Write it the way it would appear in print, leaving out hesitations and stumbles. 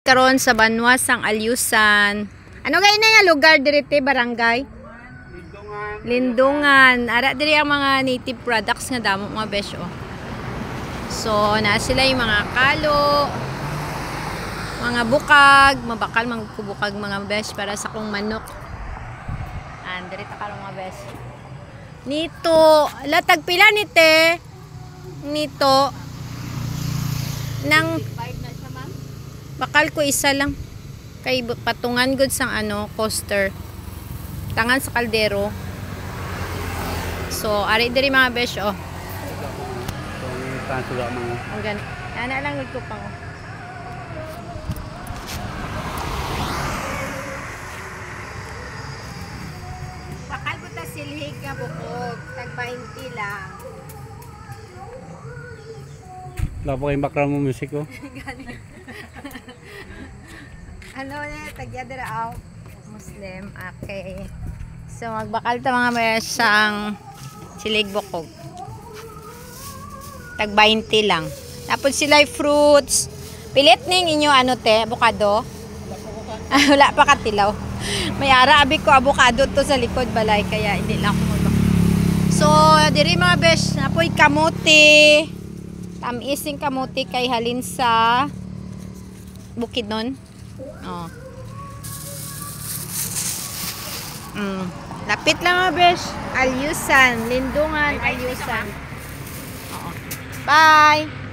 Karon sa Banwa sang Alyusan. Ano gay na nga lugar dirite barangay? Lindungan. Ara diri ang mga native products nga damo mga besyo. So na sila yung mga kalo, mga bukag, mabakal magkubukag mga besh para sa kong manok. Diri ta karon mga besh. Nito, latag pila nite? Nito nang bakal ko isa lang kay patungan good sang coaster tangan sa kaldero. So ari diri mga besh ang gani ana lang gud ko pang bakal ko ta silhig nga bukog tag 20 lang. Wala pa kayong background mo music ko. Tagyadira out Muslim. Okay. So magbakal ta mga besh sang silig bukog. Tag 20 lang. Tapos sila fruits. Pilit ning inyo avocado. Wala pa katilaw. May ara abi ko avocado to sa likod balay kaya hindi lang ako mo. So diri mga besh napoy kamote. Tamising kamote kay halin sa Bukidnon. Oh. Lapit lang mga besh. Alyusan, Lindungan, Alyusan. Oo. Bye.